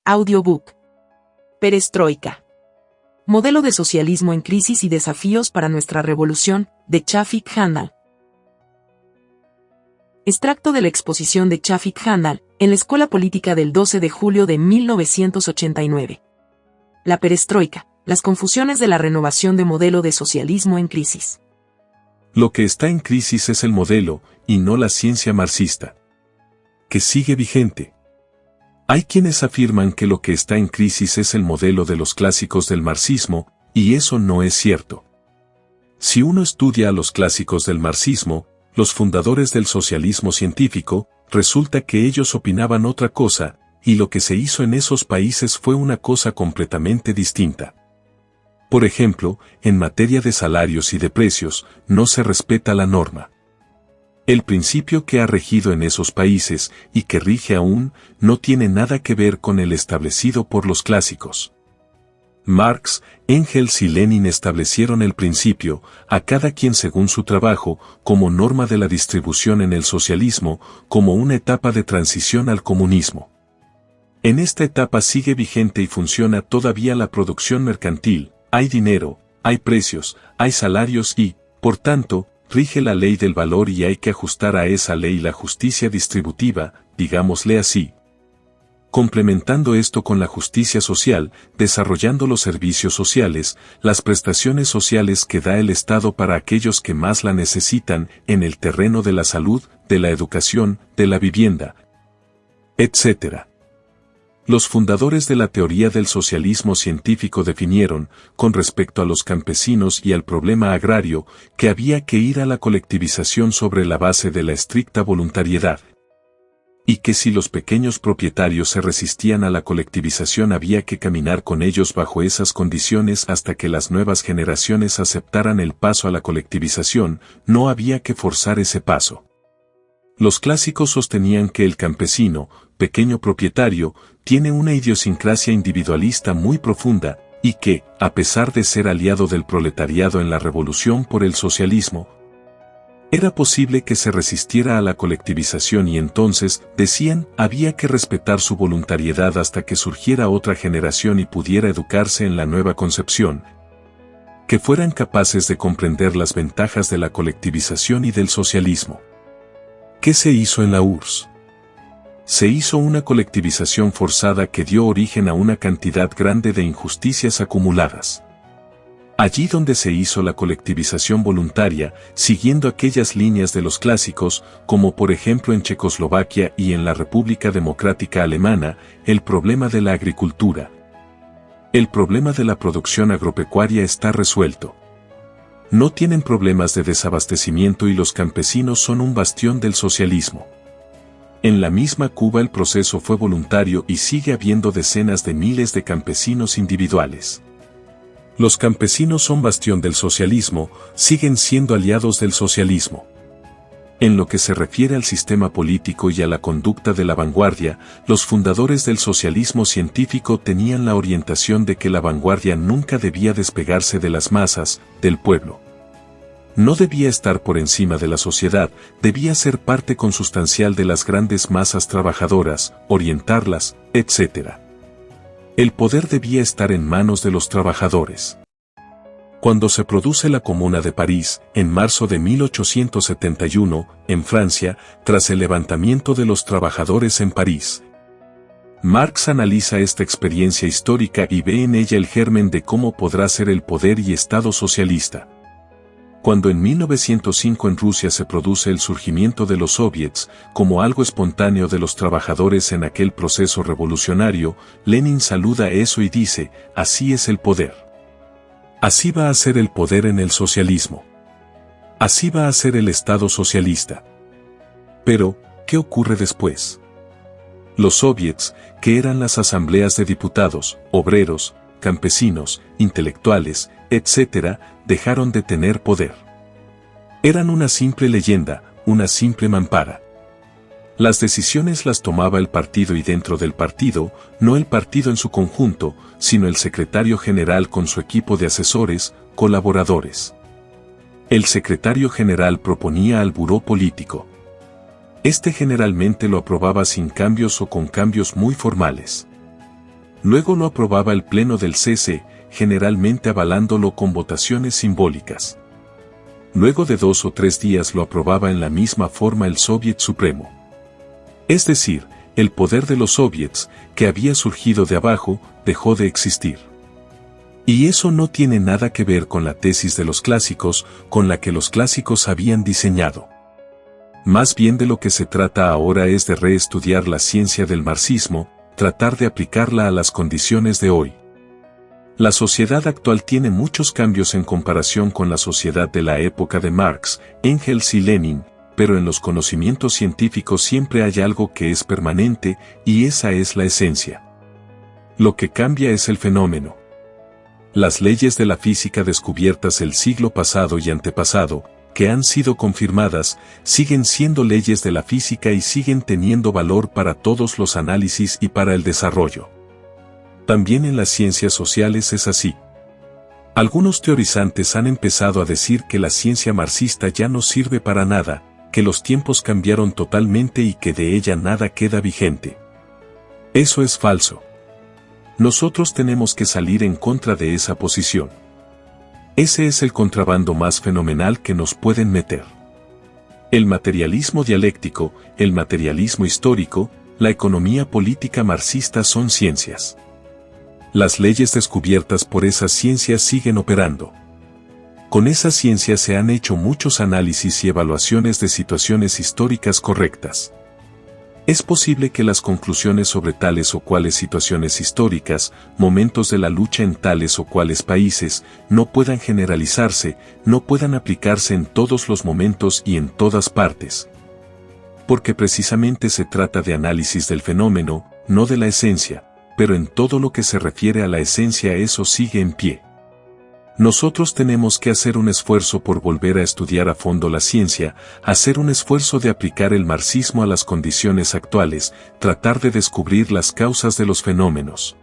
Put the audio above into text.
Audiobook. Perestroika. Modelo de socialismo en crisis y desafíos para nuestra revolución, de Chafik Handal. Extracto de la exposición de Chafik Handal, en la Escuela Política del 12 de julio de 1989. La perestroika, las confusiones de la renovación de modelo de socialismo en crisis. Lo que está en crisis es el modelo, y no la ciencia marxista, que sigue vigente. Hay quienes afirman que lo que está en crisis es el modelo de los clásicos del marxismo, y eso no es cierto. Si uno estudia a los clásicos del marxismo, los fundadores del socialismo científico, resulta que ellos opinaban otra cosa, y lo que se hizo en esos países fue una cosa completamente distinta. Por ejemplo, en materia de salarios y de precios, no se respeta la norma. El principio que ha regido en esos países, y que rige aún, no tiene nada que ver con el establecido por los clásicos. Marx, Engels y Lenin establecieron el principio, a cada quien según su trabajo, como norma de la distribución en el socialismo, como una etapa de transición al comunismo. En esta etapa sigue vigente y funciona todavía la producción mercantil, hay dinero, hay precios, hay salarios y, por tanto, rige la ley del valor y hay que ajustar a esa ley la justicia distributiva, digámosle así. Complementando esto con la justicia social, desarrollando los servicios sociales, las prestaciones sociales que da el Estado para aquellos que más la necesitan en el terreno de la salud, de la educación, de la vivienda, etc. Los fundadores de la teoría del socialismo científico definieron, con respecto a los campesinos y al problema agrario, que había que ir a la colectivización sobre la base de la estricta voluntariedad. Y que si los pequeños propietarios se resistían a la colectivización había que caminar con ellos bajo esas condiciones hasta que las nuevas generaciones aceptaran el paso a la colectivización, no había que forzar ese paso. Los clásicos sostenían que el campesino, pequeño propietario, tiene una idiosincrasia individualista muy profunda, y que, a pesar de ser aliado del proletariado en la revolución por el socialismo, era posible que se resistiera a la colectivización y entonces, decían, había que respetar su voluntariedad hasta que surgiera otra generación y pudiera educarse en la nueva concepción, que fueran capaces de comprender las ventajas de la colectivización y del socialismo. ¿Qué se hizo en la URSS? Se hizo una colectivización forzada que dio origen a una cantidad grande de injusticias acumuladas. Allí donde se hizo la colectivización voluntaria, siguiendo aquellas líneas de los clásicos, como por ejemplo en Checoslovaquia y en la República Democrática Alemana, el problema de la agricultura. El problema de la producción agropecuaria está resuelto. No tienen problemas de desabastecimiento y los campesinos son un bastión del socialismo. En la misma Cuba el proceso fue voluntario y sigue habiendo decenas de miles de campesinos individuales. Los campesinos son bastión del socialismo, siguen siendo aliados del socialismo. En lo que se refiere al sistema político y a la conducta de la vanguardia, los fundadores del socialismo científico tenían la orientación de que la vanguardia nunca debía despegarse de las masas, del pueblo. No debía estar por encima de la sociedad, debía ser parte consustancial de las grandes masas trabajadoras, orientarlas, etc. El poder debía estar en manos de los trabajadores. Cuando se produce la Comuna de París, en marzo de 1871, en Francia, tras el levantamiento de los trabajadores en París, Marx analiza esta experiencia histórica y ve en ella el germen de cómo podrá ser el poder y Estado socialista. Cuando en 1905 en Rusia se produce el surgimiento de los soviets, como algo espontáneo de los trabajadores en aquel proceso revolucionario, Lenin saluda eso y dice, así es el poder. Así va a ser el poder en el socialismo. Así va a ser el Estado socialista. Pero, ¿qué ocurre después? Los soviets, que eran las asambleas de diputados, obreros, campesinos, intelectuales, etc., dejaron de tener poder. Eran una simple leyenda, una simple mampara. Las decisiones las tomaba el partido y dentro del partido, no el partido en su conjunto, sino el secretario general con su equipo de asesores, colaboradores. El secretario general proponía al buró político. Este generalmente lo aprobaba sin cambios o con cambios muy formales. Luego lo aprobaba el Pleno del CC, generalmente avalándolo con votaciones simbólicas. Luego de 2 o 3 días lo aprobaba en la misma forma el Soviet Supremo. Es decir, el poder de los soviets, que había surgido de abajo, dejó de existir. Y eso no tiene nada que ver con la tesis de los clásicos, con la que los clásicos habían diseñado. Más bien de lo que se trata ahora es de reestudiar la ciencia del marxismo, tratar de aplicarla a las condiciones de hoy. La sociedad actual tiene muchos cambios en comparación con la sociedad de la época de Marx, Engels y Lenin, pero en los conocimientos científicos siempre hay algo que es permanente, y esa es la esencia. Lo que cambia es el fenómeno. Las leyes de la física descubiertas el siglo pasado y antepasado, que han sido confirmadas, siguen siendo leyes de la física y siguen teniendo valor para todos los análisis y para el desarrollo. También en las ciencias sociales es así. Algunos teorizantes han empezado a decir que la ciencia marxista ya no sirve para nada, que los tiempos cambiaron totalmente y que de ella nada queda vigente. Eso es falso. Nosotros tenemos que salir en contra de esa posición. Ese es el contrabando más fenomenal que nos pueden meter. El materialismo dialéctico, el materialismo histórico, la economía política marxista son ciencias. Las leyes descubiertas por esas ciencias siguen operando. Con esas ciencias se han hecho muchos análisis y evaluaciones de situaciones históricas correctas. Es posible que las conclusiones sobre tales o cuales situaciones históricas, momentos de la lucha en tales o cuales países, no puedan generalizarse, no puedan aplicarse en todos los momentos y en todas partes. Porque precisamente se trata de análisis del fenómeno, no de la esencia, pero en todo lo que se refiere a la esencia eso sigue en pie. Nosotros tenemos que hacer un esfuerzo por volver a estudiar a fondo la ciencia, hacer un esfuerzo de aplicar el marxismo a las condiciones actuales, tratar de descubrir las causas de los fenómenos.